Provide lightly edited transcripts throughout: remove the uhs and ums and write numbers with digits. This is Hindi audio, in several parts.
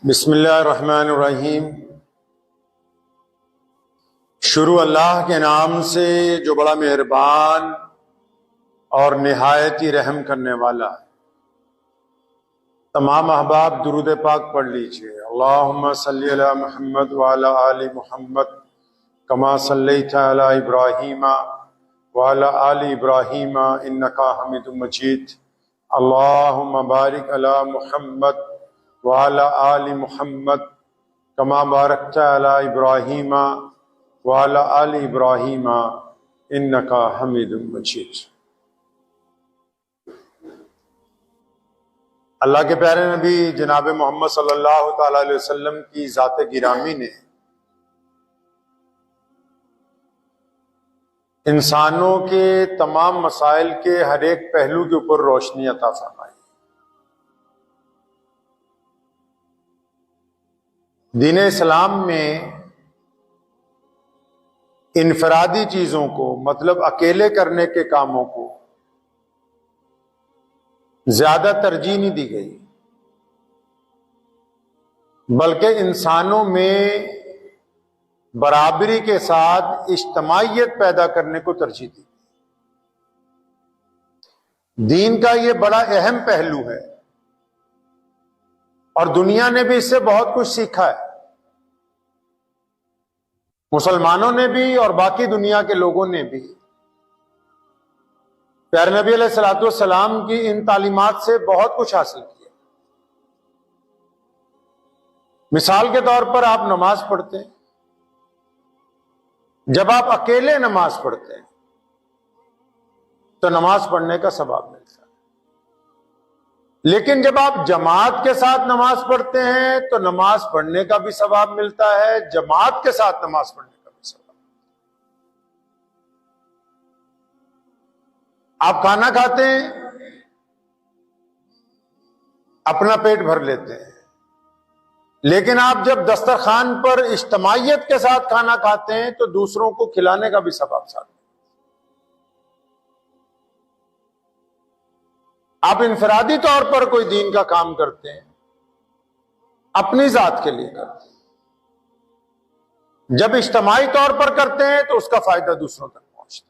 बिस्मिल्लाहिर्रहमानिर्रहीम। शुरू अल्लाह के नाम से जो बड़ा मेहरबान और निहायत ही रहम करने वाला है। तमाम अहबाब दुरूद पाक पढ़ लीजिए। अल्लाहुम्मा सल्ली अला मुहम्मद व अला आलि मुहम्मद कमा सल्लैता अला इब्राहीम व अला आलि इब्राहीम इन्नका हमीदुम मजीद। अल्लाहुम्मा बारिक अला मुहम्मद व अला आलि मुहम्मद कमा बारकता अला इब्राहीम व अला आलि इब्राहीम इन्नका हमीदुम मजीद। अल्लाह के प्यारे नबी जनाब मोहम्मद सल्लल्लाहु ताला अलैहि वसल्लम की ज़ात गिरामी ने इंसानों के तमाम मसाइल के हर एक पहलू के ऊपर रोशनी अता फरमाई। दीन इस्लाम में इनफरादी चीजों को, मतलब अकेले करने के कामों को ज्यादा तरजीह नहीं दी गई, बल्कि इंसानों में बराबरी के साथ इज्तिमाइयत पैदा करने को तरजीह दी। दीन का यह बड़ा अहम पहलू है और दुनिया ने भी इससे बहुत कुछ सीखा है। मुसलमानों ने भी और बाकी दुनिया के लोगों ने भी प्यारे नबी अलैहिस्सलातु वस्सलाम की इन तालीमात से बहुत कुछ हासिल किया। मिसाल के तौर पर आप नमाज पढ़ते हैं, जब आप अकेले नमाज पढ़ते हैं तो नमाज पढ़ने का सवाब मिलता है, लेकिन जब आप जमात के साथ नमाज पढ़ते हैं तो नमाज पढ़ने का भी सवाब मिलता है, जमात के साथ नमाज पढ़ने का भी सवाब। आप खाना खाते हैं, अपना पेट भर लेते हैं, लेकिन आप जब दस्तरखान पर इज्तिमाइयत के साथ खाना खाते हैं तो दूसरों को खिलाने का भी सवाब साथ। आप इनफरादी तौर पर कोई दीन का काम करते हैं, अपनी जात के लिए करते हैं, जब इज्तिमाई तौर पर करते हैं तो उसका फायदा दूसरों तक पहुंचता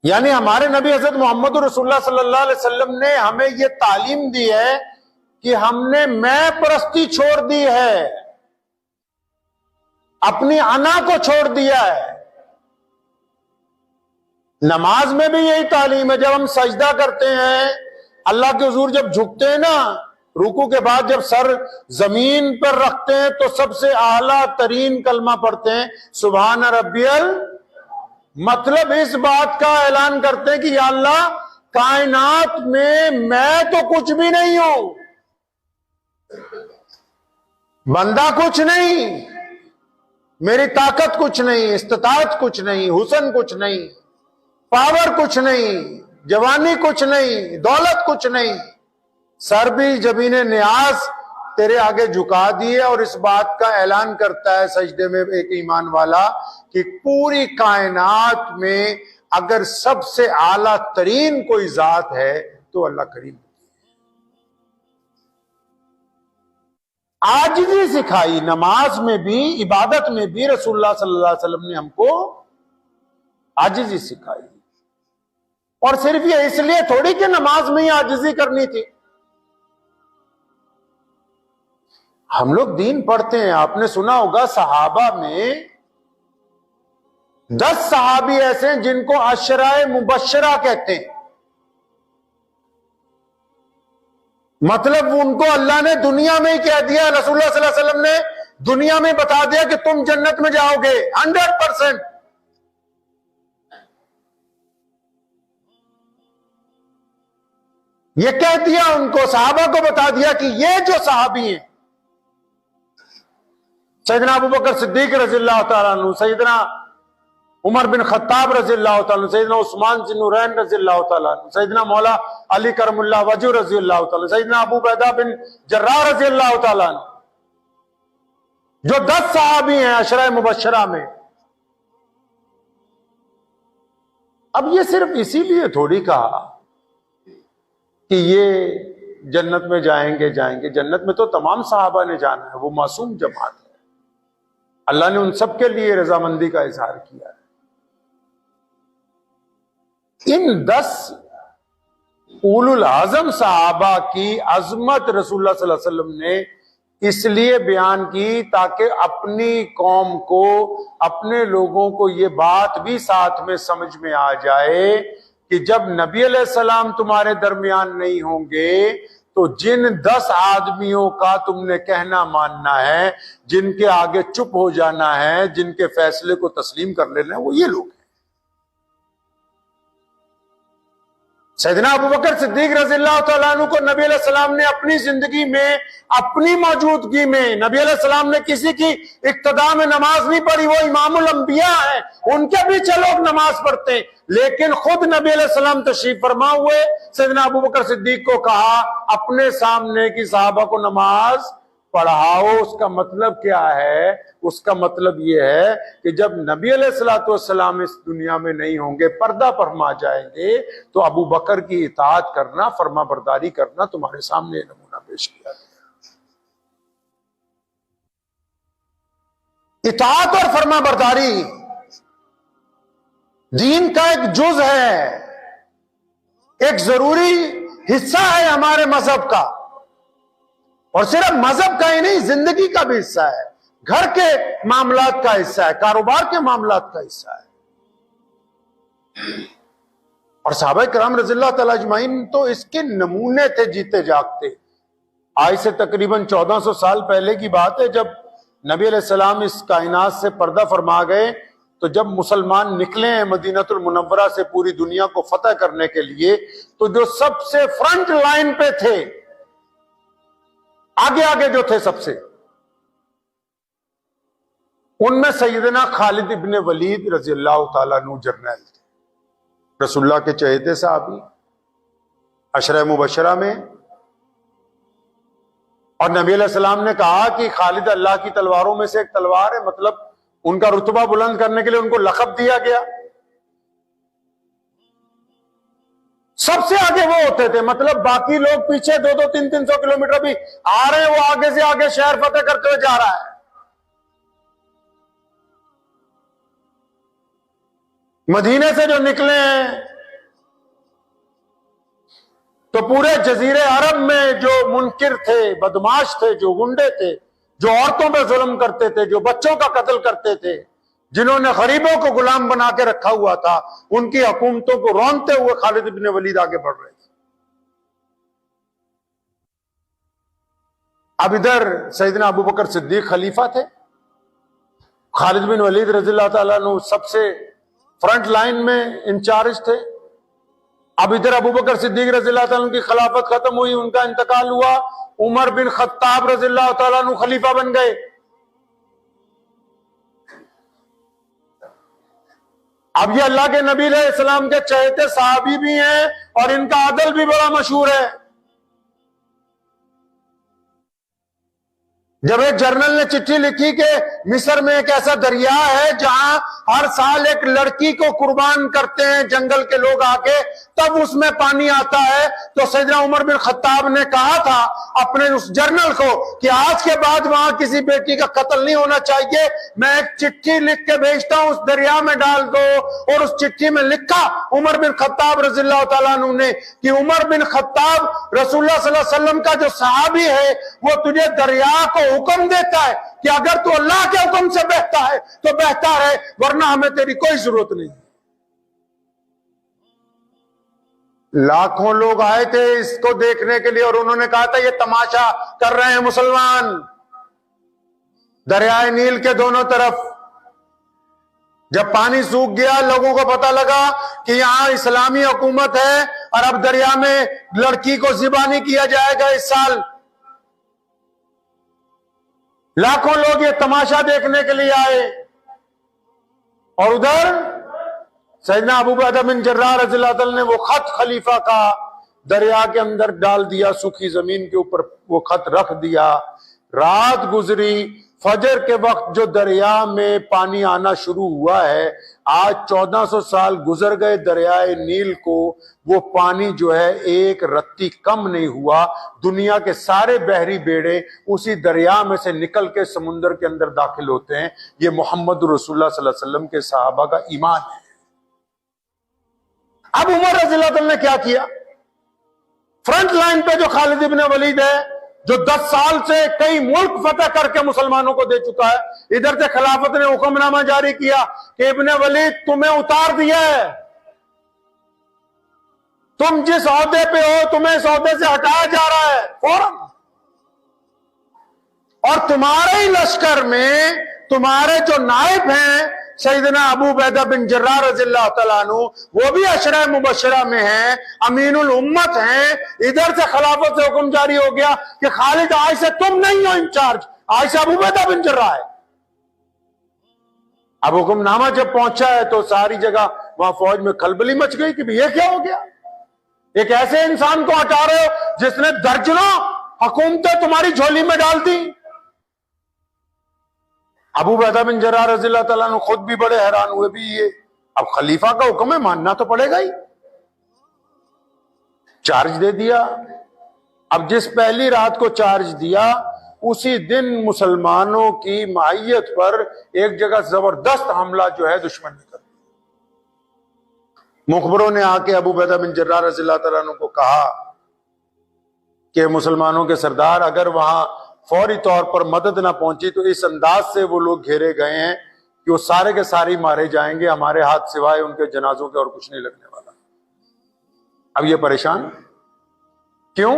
है। यानी हमारे नबी हजरत मोहम्मद रसूलुल्लाह सल्लल्लाहु अलैहि वसल्लम ने हमें यह तालीम दी है कि हमने मैं परस्ती छोड़ दी है, अपनी अना को छोड़ दिया है। नमाज में भी यही तालीम है। जब हम सजदा करते हैं, अल्लाह के हुजूर जब झुकते हैं ना, रुकू के बाद जब सर जमीन पर रखते हैं तो सबसे आला तरीन कलमा पढ़ते हैं, सुभान रब्बियल। मतलब इस बात का ऐलान करते हैं कि या अल्लाह, कायनात में मैं तो कुछ भी नहीं हूं, बंदा कुछ नहीं, मेरी ताकत कुछ नहीं, इस्तिताअत कुछ नहीं, हुस्न कुछ नहीं, पावर कुछ नहीं, जवानी कुछ नहीं, दौलत कुछ नहीं, सर भी जमीने न्यास तेरे आगे झुका दिए। और इस बात का ऐलान करता है सजदे में एक ईमान वाला कि पूरी कायनात में अगर सबसे आला तरीन कोई जात है तो अल्लाह करीम। आजिज़ी सिखाई नमाज में भी, इबादत में भी रसूलुल्लाह सल्लल्लाहु अलैहि वसल्लम ने हमको आजिज़ी सिखाई। और सिर्फ ये इसलिए थोड़ी कि नमाज में ही आजिज़ी करनी थी। हम लोग दीन पढ़ते हैं, आपने सुना होगा सहाबा में 10 सहाबी ऐसे हैं जिनको अशराए मुबश्शरा कहते हैं। मतलब उनको अल्लाह ने दुनिया में ही कह दिया, रसूलुल्लाह सल्लल्लाहु अलैहि वसल्लम ने दुनिया में बता दिया कि तुम जन्नत में जाओगे 100%। ये कह दिया उनको, सहाबा को बता दिया कि ये जो सहाबी हैं, सैयदना अबू बकर सिद्दीक रज़ियल्लाहु ताला अन्हु, सैयदना उमर बिन खत्ताब रज़ियल्लाहु ताला अन्हु, सैयदना उस्मान ज़ुन्नूरैन रज़ियल्लाहु ताला अन्हु, सैयदना मौला अली करमुल्लाह वजह रज़ियल्लाहु ताला, सैयदना अबू बैदा बिन जर्राह रज़ियल्लाहु ताला अन्हु, जो 10 सहाबी हैं अशरा मुबश्शरा में। अब ये सिर्फ इसीलिए थोड़ी कहा कि ये जन्नत में जाएंगे जाएंगे, जन्नत में तो तमाम सहाबा ने जाना है, वो मासूम जमात है। अल्लाह ने उन सब के लिए रजामंदी का इजहार किया है। इन 10 उलुल आजम सहाबा की अजमत रसूलुल्लाह सल्लल्लाहु अलैहि वसल्लम ने इसलिए बयान की ताकि अपनी कौम को, अपने लोगों को ये बात भी साथ में समझ में आ जाए कि जब नबी अलैहिस्सलाम तुम्हारे दरमियान नहीं होंगे तो जिन 10 आदमियों का तुमने कहना मानना है, जिनके आगे चुप हो जाना है, जिनके फैसले को तस्लीम कर लेना है, वो ये लोग हैं। सैयदना अबू बकर सिद्दीक रज़ियल्लाहु तआला अन्हु को नबी अलैहिस्सलाम ने अपनी जिंदगी में, अपनी मौजूदगी में, नबी अलैहिस्सलाम ने किसी की इक्तदा में नमाज नहीं पढ़ी, वो इमामुल अंबिया है, उनके पीछे लोग नमाज पढ़ते हैं, लेकिन खुद नबी अलैहिस्सलाम तशरीफ फरमा हुए, सैयदना अबू बकर सिद्दीक को कहा अपने सामने की सहाबा को नमाज पढ़ाओ। उसका मतलब क्या है? उसका मतलब यह है कि जब नबी अलैहिस्सलातु वस्सलाम इस दुनिया में नहीं होंगे, पर्दा फरमा जाएंगे, तो अबू बकर की इताअत करना, फरमा बरदारी करना तुम्हारे सामने नमूना पेश किया गया। इताअत और फरमा बरदारी दीन का एक जुज है, एक जरूरी हिस्सा है हमारे मजहब का, और सिर्फ मजहब का ही नहीं, जिंदगी का भी हिस्सा है, घर के मामलात का हिस्सा है, कारोबार के मामलात का हिस्सा है। और सहाबा किराम रज़ियल्लाहु तआला अजमाइन तो इसके नमूने थे जीते जागते। आज से तकरीबन 1400 साल पहले की बात है, जब नबी अलैहिस्सलाम इस कायनात से पर्दा फरमा गए, तो जब मुसलमान निकले हैं मदीनतुल मुनव्वरा से पूरी दुनिया को फतह करने के लिए, तो जो सबसे फ्रंट लाइन पे थे, आगे आगे जो थे सबसे, उनमें सैयदना खालिद इब्ने वलीद रज़ियल्लाहु ताला अन्हु जर्नल थे, रसूलुल्लाह के चहेते साहबी, अशरा मुबशरा में। और नबी अलैहिस्सलाम ने कहा कि खालिद अल्लाह की तलवारों में से एक तलवार है, मतलब उनका रुतबा बुलंद करने के लिए उनको लक़ब दिया गया। सबसे आगे वो होते थे, मतलब बाकी लोग पीछे 200, 300 किलोमीटर भी आ रहे हैं, वो आगे से आगे शहर फतेह करते हुए जा रहा है। मदीने से जो निकले हैं तो पूरे जजीरे अरब में जो मुनकिर थे, बदमाश थे, जो गुंडे थे, जो औरतों पे जुल्म करते थे, जो बच्चों का कत्ल करते थे, जिन्होंने गरीबों को गुलाम बना के रखा हुआ था, उनकी हुकूमतों को रौंदते हुए खालिद इब्ने वलीद आगे बढ़ रहे थे। अब इधर सैयदना अबू बकर सिद्दीक खलीफा थे, खालिद बिन वलीद रज़ियल्लाहु ताला अन्हु सबसे फ्रंट लाइन में इंचार्ज थे। अब इधर अबू बकर सिद्दीक रज़ियल्लाहु ताला अन्हु की खिलाफत खत्म हुई, उनका इंतकाल हुआ, उमर बिन खत्ताब रज़ियल्लाहु ताला अन्हु खलीफा बन गए। अब ये अल्लाह के नबी अलैहिस्सलाम के चहेते सहाबी भी हैं और इनका अदल भी बड़ा मशहूर है। जब एक जर्नल ने चिट्ठी लिखी कि मिस्र में एक ऐसा दरिया है जहां हर साल एक लड़की को कुर्बान करते हैं जंगल के लोग आके, तब उसमें पानी आता है, तो सैयदना उमर बिन खत्ताब ने कहा था अपने उस जर्नल को कि आज के बाद वहां किसी बेटी का कत्ल नहीं होना चाहिए, मैं एक चिट्ठी लिख के भेजता हूं, उस दरिया में डाल दो। और उस चिट्ठी में लिखा उमर बिन खत्ताब रज़ियल्लाहु ताला अन्हु ने कि उमर बिन खत्ताब रसूलुल्लाह सल्लल्लाहु अलैहि वसल्लम का जो सहाबी है, वो तुझे दरिया को हुक्म देता है कि अगर तू अल्लाह के हुक्म से बहता है तो बहता है, वरना हमें तेरी कोई जरूरत नहीं। लाखों लोग आए थे इसको देखने के लिए और उन्होंने कहा था ये तमाशा कर रहे हैं मुसलमान। दरियाए नील के दोनों तरफ जब पानी सूख गया, लोगों को पता लगा कि यहां इस्लामी हुकूमत है और अब दरिया में लड़की को ज़िबा नहीं किया जाएगा इस साल। लाखों लोग ये तमाशा देखने के लिए आए और उधर सैयदना अबू उबैदा बिन जर्राह रज़ियल्लाहु अन्हु ने वो खत खलीफा का दरिया के अंदर डाल दिया, सूखी जमीन के ऊपर वो खत रख दिया। रात गुजरी, फजर के वक्त जो दरिया में पानी आना शुरू हुआ है, आज 1400 साल गुजर गए दरियाए नील को, वो पानी जो है एक रत्ती कम नहीं हुआ। दुनिया के सारे बहरी बेड़े उसी दरिया में से निकल के समुद्र के अंदर दाखिल होते हैं। ये मोहम्मद रसूलुल्लाह सल्लल्लाहु अलैहि वसल्लम के सहाबा का ईमान है। अब उमर रज़ियल्लाहु अन्हु ने क्या किया? फ्रंट लाइन पे जो खालिद इब्न वलीद है, जो 10 साल से कई मुल्क फतह करके मुसलमानों को दे चुका है, इधर से खिलाफत ने हुक्मनामा जारी किया कि इब्न वलीद तुम्हें उतार दिया है, तुम जिस ओहदे पे हो तुम्हें इस ओहदे से हटाया जा रहा है फौरन। और तुम्हारे ही लश्कर में तुम्हारे जो नायब हैं सैयदना अबू उबैदा बिन जर्राह रज़ियल्लाहु तआला अन्हु, वो भी अशरा मुबशरा में हैं, अमीनुल उम्मत हैं। इधर से खिलाफत से हुक्म जारी हो गया कि खालिद आज से तुम नहीं हो इंचार्ज, आज से अबू उबैदा बिन जर्राह है। अब हुक्मनामा जब पहुंचा है तो सारी जगह वहां फौज में खलबली मच गई कि ये क्या हो गया? एक ऐसे इंसान को हटा रहे हो जिसने दर्जनों हुकूमतें तुम्हारी झोली में डाल दी। अबू उबैदा बिन जर्राह रज़ियल्लाहु तआला अन्हु खुद भी बड़े हैरान हुए भी, ये अब खलीफा का हुक्म है, मानना तो पड़ेगा ही। चार्ज दे दिया। अब जिस पहली रात को चार्ज दिया उसी दिन मुसलमानों की माहियत पर एक जगह जबरदस्त हमला जो है दुश्मन ने कर दिया। मुखबरों ने आके अबू उबैदा बिन जर्राह रज़ियल्लाहु तआला अन्हु को कहा कि मुसलमानों के सरदार, अगर वहां फौरी तौर पर मदद ना पहुंची तो इस अंदाज से वो लोग घेरे गए हैं कि वो सारे के सारे मारे जाएंगे, हमारे हाथ सिवाय उनके जनाजों के और कुछ नहीं लगने वाला। अब ये परेशान क्यों?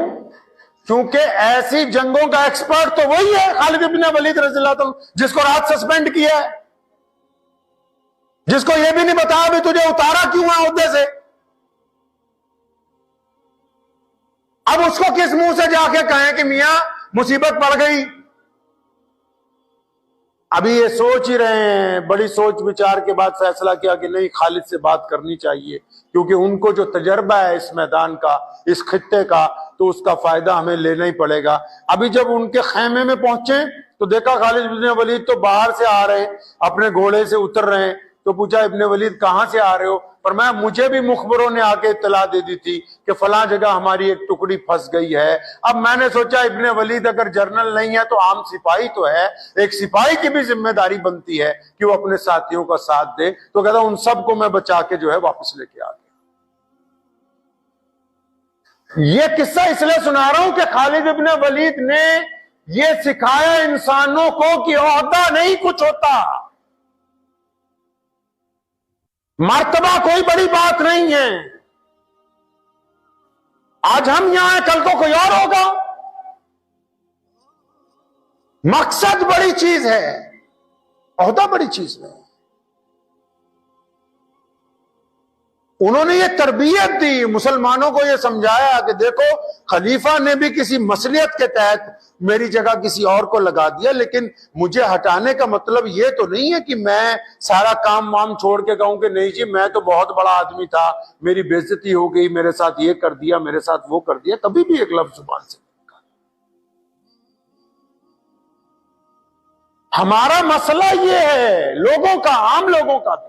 क्योंकि ऐसी जंगों का एक्सपर्ट तो वही है खालिद इब्न वलीद रज़ियल्लाहु अन्हु, जिसको रात सस्पेंड किया है, जिसको ये भी नहीं बताया भी तुझे उतारा क्यों है ओहदे से। अब उसको किस मुंह से जाके कहें कि मियां मुसीबत पड़ गई? अभी ये सोच ही रहे हैं, बड़ी सोच विचार के बाद फैसला किया कि नहीं, खालिद से बात करनी चाहिए, क्योंकि उनको जो तजर्बा है इस मैदान का, इस खित्ते का, तो उसका फायदा हमें लेना ही पड़ेगा। अभी जब उनके खेमे में पहुंचे तो देखा खालिद इब्न वलीद तो बाहर से आ रहे हैं, अपने घोड़े से उतर रहे हैं। तो पूछा इब्न वलीद कहां से आ रहे हो? पर मैं मुझे भी मुखबरों ने आके इत्तला दे दी थी कि फलां जगह हमारी एक टुकड़ी फंस गई है। अब मैंने सोचा इब्न वलीद अगर जर्नल नहीं है तो आम सिपाही तो है, एक सिपाही की भी जिम्मेदारी बनती है कि वो अपने साथियों का साथ दे। तो कहता उन सबको मैं बचा के जो है वापस लेके आ गया। ये किस्सा इसलिए सुना रहा हूं कि खालिद इब्न वलीद ने ये सिखाया इंसानों को कि ओहदा नहीं कुछ होता, मर्तबा कोई बड़ी बात नहीं है। आज हम यहां हैं, कल को कोई और होगा। मकसद बड़ी चीज है, ओहदा बड़ी चीज नहीं। उन्होंने ये तरबियत दी, मुसलमानों को ये समझाया कि देखो खलीफा ने भी किसी मसलियत के तहत मेरी जगह किसी और को लगा दिया, लेकिन मुझे हटाने का मतलब ये तो नहीं है कि मैं सारा काम वाम छोड़ के कहूं कि नहीं जी मैं तो बहुत बड़ा आदमी था, मेरी बेइज्जती हो गई, मेरे साथ ये कर दिया, मेरे साथ वो कर दिया। कभी भी एक लफ्ज जुबान से हमारा मसला ये है, लोगों का, आम लोगों का,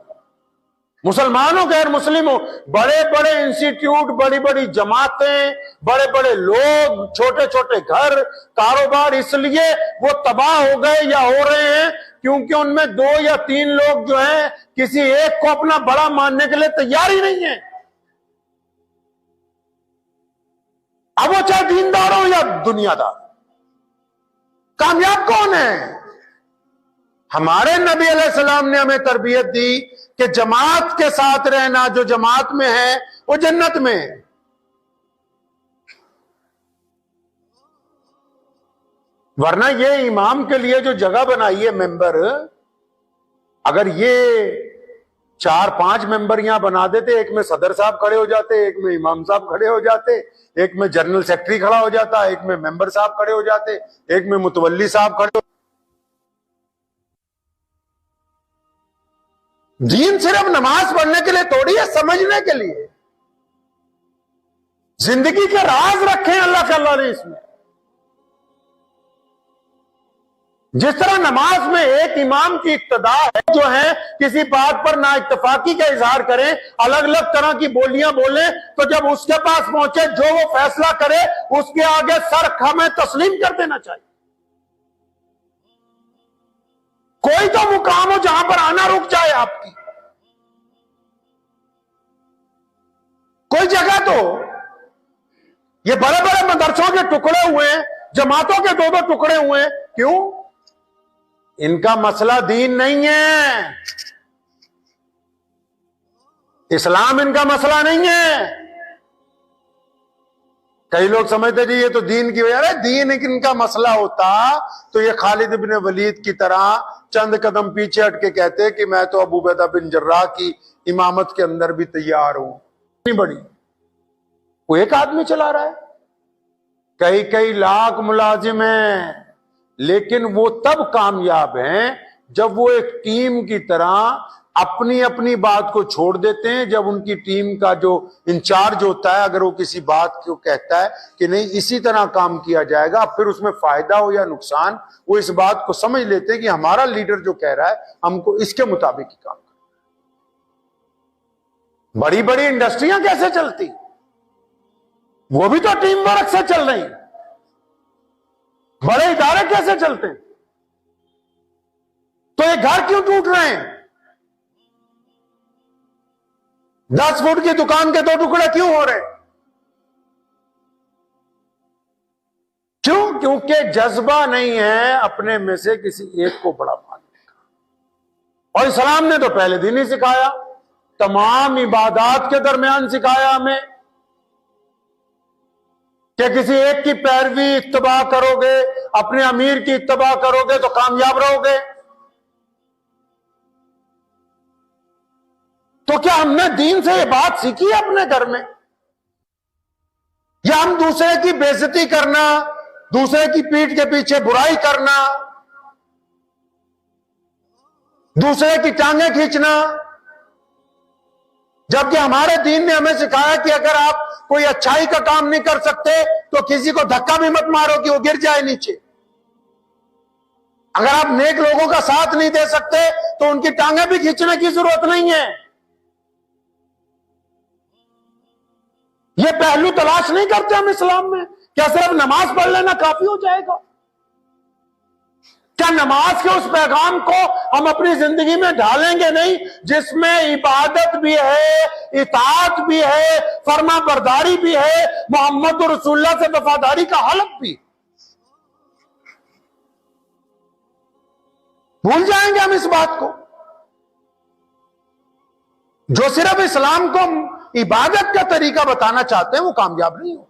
मुसलमानों गैर मुस्लिमों, बड़े बड़े इंस्टीट्यूट, बड़ी बड़ी जमातें, बड़े बड़े लोग, छोटे छोटे घर, कारोबार इसलिए वो तबाह हो गए या हो रहे हैं क्योंकि उनमें 2 या 3 लोग जो हैं किसी एक को अपना बड़ा मानने के लिए तैयार ही नहीं है। अब वो चाहे दीनदार हो या दुनियादार, कामयाब कौन है? हमारे नबी अलैहिस्सलाम ने हमें तरबियत दी कि जमात के साथ रहना, जो जमात में है वो जन्नत में है। वरना ये इमाम के लिए जो जगह बनाई है मेंबर, अगर ये 4-5 मेंबर यहां बना देते, एक में सदर साहब खड़े हो जाते, एक में इमाम साहब खड़े हो जाते, एक में जनरल सेक्रेटरी खड़ा हो जाता, एक में मेंबर साहब खड़े हो जाते, एक में मुतवल्ली साहब खड़े हो। दीन सिर्फ नमाज पढ़ने के लिए थोड़ी है, समझने के लिए। जिंदगी के राज रखे हैं अल्लाह के अल्लाह ने इसमें। जिस तरह नमाज में एक इमाम की इक्तदा है, जो है किसी बात पर ना इत्तफाकी का इजहार करें, अलग अलग तरह की बोलियां बोले, तो जब उसके पास पहुंचे जो वो फैसला करे उसके आगे सर हमें तस्लीम कर देना चाहिए। कोई तो मुकाम हो जहां पर आना रुक जाए आपकी, कोई जगह तो। ये बड़े बड़े मदरसों के टुकड़े हुए हैं, जमातों के दो दो टुकड़े हुए हैं, क्यों? इनका मसला दीन नहीं है, इस्लाम इनका मसला नहीं है। कई लोग समझते जी ये तो दीन की वजह, अरे दीन इनका मसला होता तो ये खालिद बिन वलीद की तरह चंद कदम पीछे हट के कहते कि मैं तो अबू उबैदा बिन जर्राह की इमामत के अंदर भी तैयार हूं। नहीं बड़ी, वो एक आदमी चला रहा है, कई कई लाख मुलाजिम हैं, लेकिन वो तब कामयाब हैं जब वो एक टीम की तरह अपनी अपनी बात को छोड़ देते हैं। जब उनकी टीम का जो इंचार्ज होता है, अगर वो किसी बात को कहता है कि नहीं इसी तरह काम किया जाएगा, फिर उसमें फायदा हो या नुकसान, वो इस बात को समझ लेते हैं कि हमारा लीडर जो कह रहा है हमको इसके मुताबिक ही काम करना। बड़ी बड़ी इंडस्ट्रियां कैसे चलती, वो भी तो टीम वर्क से चल रही। बड़े इदारे कैसे चलते हैं? तो ये घर क्यों टूट रहे हैं? 10 फुट की दुकान के 2 टुकड़े क्यों हो रहे? क्यों? क्योंकि जज्बा नहीं है अपने में से किसी एक को बड़ा मानने का। और इस्लाम ने तो पहले दिन ही सिखाया, तमाम इबादत के दरमियान सिखाया हमें कि किसी एक की पैरवी इत्तबा करोगे, अपने अमीर की इत्तबा करोगे तो कामयाब रहोगे। तो क्या हमने दीन से ये बात सीखी है अपने घर में, या हम दूसरे की बेइज्जती करना, दूसरे की पीठ के पीछे बुराई करना, दूसरे की टांगें खींचना, जबकि हमारे दीन ने हमें सिखाया कि अगर आप कोई अच्छाई का काम नहीं कर सकते तो किसी को धक्का भी मत मारो कि वो गिर जाए नीचे। अगर आप नेक लोगों का साथ नहीं दे सकते तो उनकी टांगें भी खींचने की जरूरत नहीं है। ये पहलू तलाश नहीं करते हम इस्लाम में। क्या सिर्फ नमाज पढ़ लेना काफी हो जाएगा? क्या नमाज के उस पैगाम को हम अपनी जिंदगी में ढालेंगे नहीं, जिसमें इबादत भी है, इताअत भी है, फर्मा बरदारी भी है, मोहम्मद रसूलुल्लाह से वफादारी का हलफ भी? भूल जाएंगे हम इस बात को। जो सिर्फ इस्लाम को इबादत का तरीका बताना चाहते हैं वो कामयाब नहीं हो।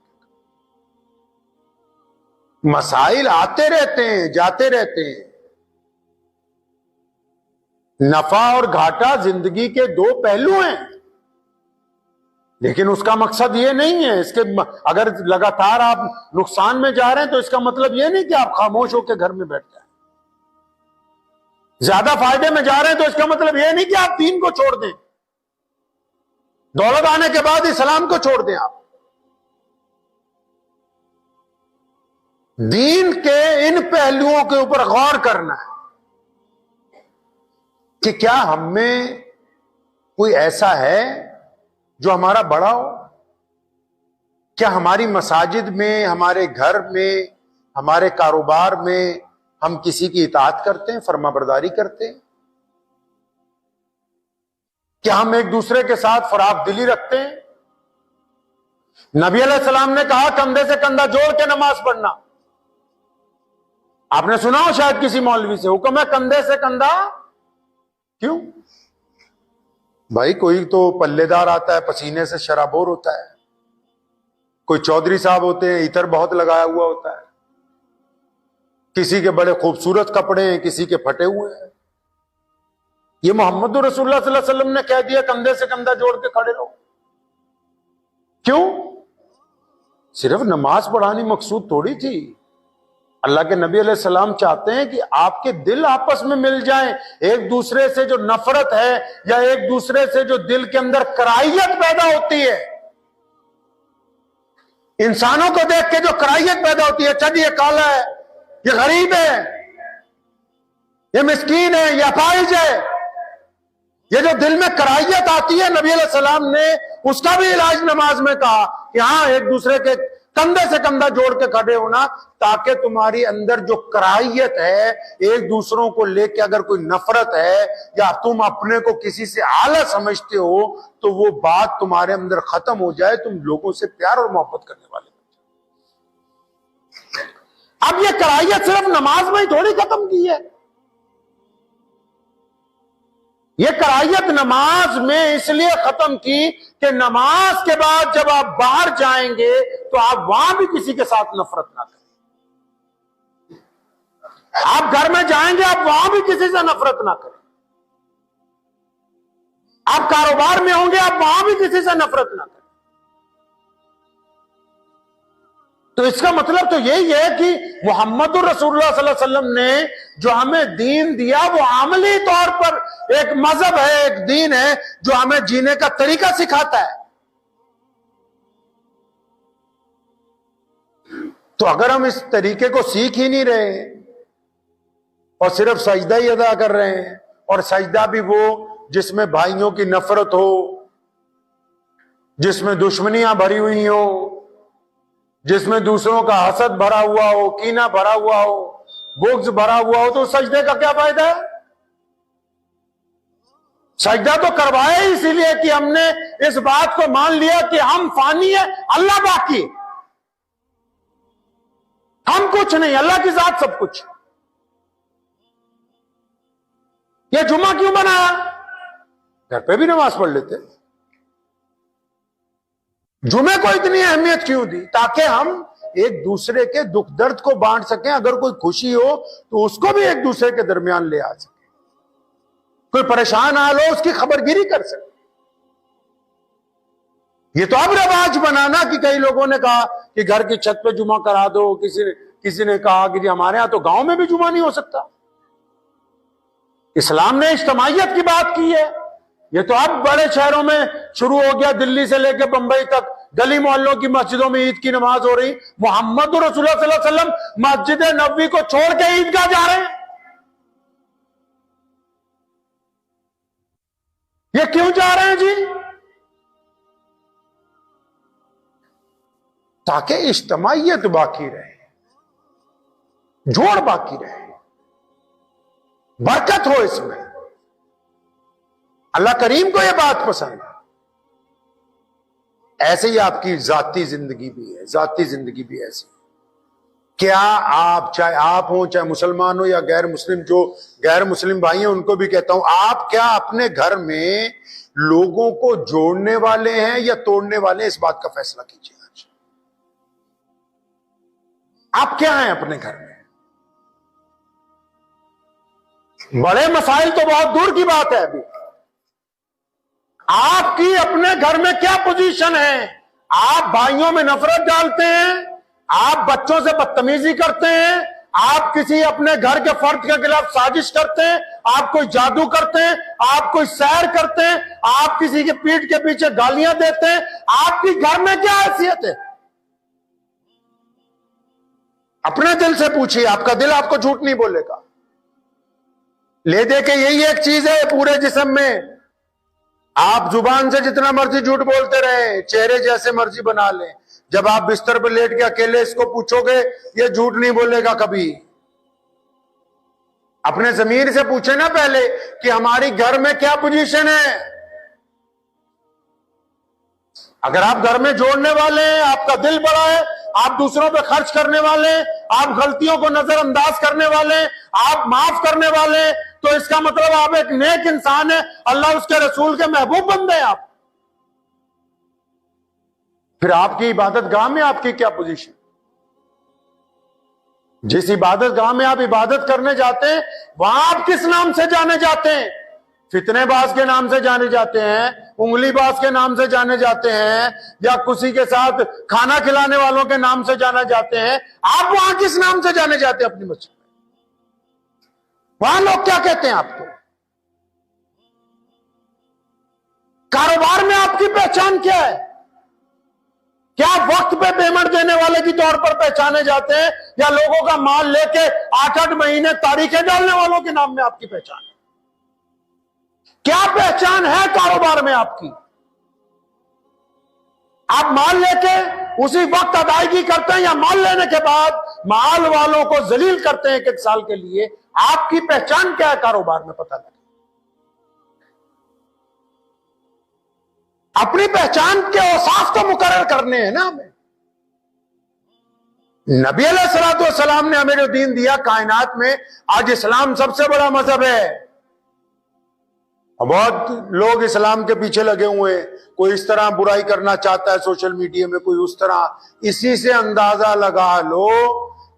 मसाइल आते रहते हैं, जाते रहते हैं। नफा और घाटा जिंदगी के 2 पहलू हैं, लेकिन उसका मकसद ये नहीं है। इसके अगर लगातार आप नुकसान में जा रहे हैं तो इसका मतलब ये नहीं कि आप खामोश होकर घर में बैठ जाएं। ज्यादा फायदे में जा रहे हैं तो इसका मतलब ये नहीं कि आप दीन को छोड़ दें, दौलत आने के बाद इस्लाम को छोड़ दें। आप दीन के इन पहलुओं के ऊपर गौर करना है कि क्या हम में कोई ऐसा है जो हमारा बड़ा हो। क्या हमारी मसाजिद में, हमारे घर में, हमारे कारोबार में हम किसी की इताअत करते हैं, फरमाबरदारी करते हैं? क्या हम एक दूसरे के साथ फराख दिली रखते हैं? नबी अलैहिस्सलाम ने कहा कंधे से कंधा जोड़ के नमाज पढ़ना। आपने सुना हो शायद किसी मौलवी से, हुक्म है कंधे से कंधा। क्यों भाई? कोई तो पल्लेदार आता है, पसीने से शराबोर होता है, कोई चौधरी साहब होते हैं, इतर बहुत लगाया हुआ होता है, किसी के बड़े खूबसूरत कपड़े हैं, किसी के फटे हुए हैं। ये मोहम्मद रसूलुल्लाह सल्लल्लाहु अलैहि वसल्लम ने कह दिया कंधे से कंधा जोड़ के खड़े रहो। क्यों? सिर्फ नमाज पढ़ानी मकसूद थोड़ी थी। अल्लाह के नबी अलैहिस्सलाम चाहते हैं कि आपके दिल आपस में मिल जाएं। एक दूसरे से जो नफरत है या एक दूसरे से जो दिल के अंदर कराहियत पैदा होती है, इंसानों को देख के जो कराहियत पैदा होती है, अच्छा जी ये काला है, ये गरीब है, ये मिस्कीन है, ये अपाहिज है। ये जो दिल में कराहियत आती है, नबी अलैहि सलाम ने उसका भी इलाज नमाज में कहा कि हाँ, एक दूसरे के कंधे से कंधा जोड़ के खड़े होना, ताकि तुम्हारी अंदर जो कराहियत है, एक दूसरों को लेके अगर कोई नफरत है या तुम अपने को किसी से आला समझते हो, तो वो बात तुम्हारे अंदर खत्म हो जाए, तुम लोगों से प्यार और मोहब्बत करने वाले। अब ये कराहियत सिर्फ नमाज में ही थोड़ी खत्म की है। ये कराहियत नमाज में इसलिए खत्म की कि नमाज के बाद जब आप बाहर जाएंगे तो आप वहां भी किसी के साथ नफरत ना करें। आप घर में जाएंगे, आप वहां भी किसी से नफरत ना करें। आप कारोबार में होंगे, आप वहां भी किसी से नफरत ना करें। तो इसका मतलब तो यही है कि मुहम्मदुर रसूलुल्लाह सल्लल्लाहु अलैहि वसल्लम ने जो हमें दीन दिया, वो अमली तौर पर एक मजहब है, एक दीन है जो हमें जीने का तरीका सिखाता है। तो अगर हम इस तरीके को सीख ही नहीं रहे और सिर्फ सजदा ही अदा कर रहे हैं, और सजदा भी वो जिसमें भाइयों की नफरत हो, जिसमें दुश्मनियां भरी हुई हो, जिसमें दूसरों का हसद भरा हुआ हो, कीना भरा हुआ हो, बुग़्ज़ भरा हुआ हो, तो सजदे का क्या फायदा है? सजदा तो करवाया इसीलिए कि हमने इस बात को मान लिया कि हम फानी है, अल्लाह बाकी, हम कुछ नहीं, अल्लाह की जात सब कुछ। यह जुमा क्यों बनाया? घर पे भी नमाज पढ़ लेते। जुमे को इतनी अहमियत क्यों दी? ताकि हम एक दूसरे के दुख दर्द को बांट सकें। अगर कोई खुशी हो तो उसको भी एक दूसरे के दरमियान ले आ सके। कोई परेशान हाल हो, उसकी खबरगिरी कर सके। ये तो अब रिवाज बनाना कि कई लोगों ने कहा कि घर की छत पे जुमा करा दो, किसी ने कहा कि जी हमारे यहां तो गांव में भी जुमा नहीं हो सकता। इस्लाम ने इज्तिमाइयत की बात की है। ये तो अब बड़े शहरों में शुरू हो गया, दिल्ली से लेकर बंबई तक गली मोहल्लों की मस्जिदों में ईद की नमाज हो रही। मोहम्मद रसूलुल्लाह सल्लल्लाहु अलैहि वसल्लम मस्जिद नबवी को छोड़ के ईदगाह जा रहे हैं। ये क्यों जा रहे हैं जी? ताकि इज्तिमाइयत बाकी रहे, जोड़ बाकी रहे, बरकत हो इसमें। अल्लाह करीम को यह बात पसंद है। ऐसे ही आपकी जाती जिंदगी भी है, जाती जिंदगी भी ऐसी। क्या आप, चाहे आप हो, चाहे मुसलमान हो या गैर मुस्लिम, जो गैर मुस्लिम भाई हैं उनको भी कहता हूं, आप क्या अपने घर में लोगों को जोड़ने वाले हैं या तोड़ने वाले हैं? इस बात का फैसला कीजिए आज। आप क्या हैं अपने घर में? बड़े मसाइल तो बहुत दूर की बात है। अभी आपकी अपने घर में क्या पोजीशन है? आप भाइयों में नफरत डालते हैं, आप बच्चों से बदतमीजी करते हैं, आप किसी अपने घर के फर्द के खिलाफ साजिश करते हैं, आप कोई जादू करते हैं, आप कोई सैर करते हैं, आप किसी के पीठ के पीछे गालियां देते हैं। आपकी घर में क्या हैसियत है? अपने दिल से पूछिए, आपका दिल आपको झूठ नहीं बोलेगा। ले दे के यही एक चीज है पूरे जिस्म में। आप जुबान से जितना मर्जी झूठ बोलते रहे, चेहरे जैसे मर्जी बना लें, जब आप बिस्तर पर लेट के अकेले इसको पूछोगे, ये झूठ नहीं बोलेगा कभी। अपने ज़मीर से पूछे ना पहले कि हमारी घर में क्या पोजीशन है। अगर आप घर में जोड़ने वाले हैं, आपका दिल बड़ा है, आप दूसरों पे खर्च करने वाले हैं, आप गलतियों को नजरअंदाज करने वाले हैं, आप माफ करने वाले हैं, तो इसका मतलब आप एक नेक इंसान है, अल्लाह उसके रसूल के महबूब बंदे हैं आप। फिर आपकी इबादत गाह में आपकी क्या पोजीशन? जिस इबादत गाह में आप इबादत करने जाते हैं, वहां आप किस नाम से जाने जाते हैं? फितनेबाज के नाम से जाने जाते हैं, उंगलीबाज के नाम से जाने जाते हैं, या किसी के साथ खाना खिलाने वालों के नाम से जाने जाते हैं? आप वहां किस नाम से जाने जाते हैं अपनी मस्जिद में? वहां लोग क्या कहते हैं आपको? कारोबार में आपकी पहचान क्या है? क्या वक्त पे पेमेंट देने वाले की तौर पर पहचाने जाते हैं, या लोगों का माल लेके 8-8 महीने तारीखें डालने वालों के नाम में आपकी पहचान है? क्या पहचान है कारोबार में आपकी? आप माल लेके उसी वक्त अदायगी करते हैं, या माल लेने के बाद माल वालों को जलील करते हैं 1-1 साल के लिए? आपकी पहचान क्या है कारोबार में, पता लगे। अपनी पहचान के औसाफ तो मुकर्रर करने हैं ना हमें। नबी अलैहिस्सलाम ने हमें जो दीन दिया कायनात में, आज इस्लाम सबसे बड़ा मजहब है। बहुत लोग इस्लाम के पीछे लगे हुए हैं, कोई इस तरह बुराई करना चाहता है सोशल मीडिया में, कोई उस तरह। इसी से अंदाजा लगा लो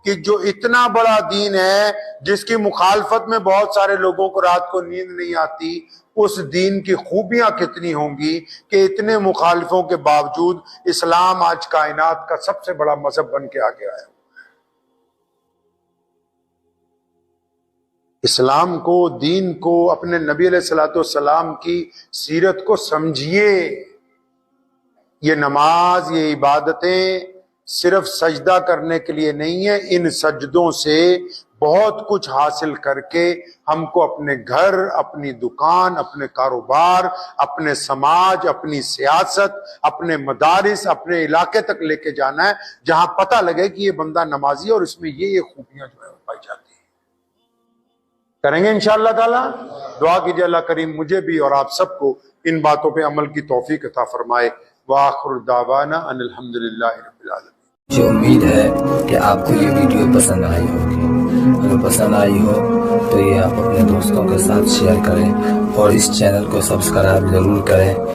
कि जो इतना बड़ा दीन है, जिसकी मुखालफत में बहुत सारे लोगों को रात को नींद नहीं आती, उस दीन की खूबियां कितनी होंगी कि इतने मुखालिफों के बावजूद इस्लाम आज कायनात का सबसे बड़ा मजहब बन के आ गया है। इस्लाम को, दीन को, अपने नबी अलैहिस्सलाम की सीरत को समझिए। ये नमाज, ये इबादतें सिर्फ सजदा करने के लिए नहीं है। इन सजदों से बहुत कुछ हासिल करके हमको अपने घर, अपनी दुकान, अपने कारोबार, अपने समाज, अपनी सियासत, अपने मदारिस, अपने इलाके तक लेके जाना है, जहां पता लगे कि ये बंदा नमाजी है और इसमें ये खूबियां जो है पाई जाती है। करेंगे इंशाअल्लाह ताला। दुआ कीजिए अल्लाह करीम मुझे भी और आप सबको इन बातों पे अमल की तौफीक अता फरमाए। व आखिरु दावाना अनिल हम्दुलिल्लाहि रब्बिल आलमीन। मुझे उम्मीद है कि आपको ये वीडियो पसंद आई होगी। अगर पसंद आई हो तो ये आप अपने दोस्तों के साथ शेयर करें और इस चैनल को सब्सक्राइब जरूर करें।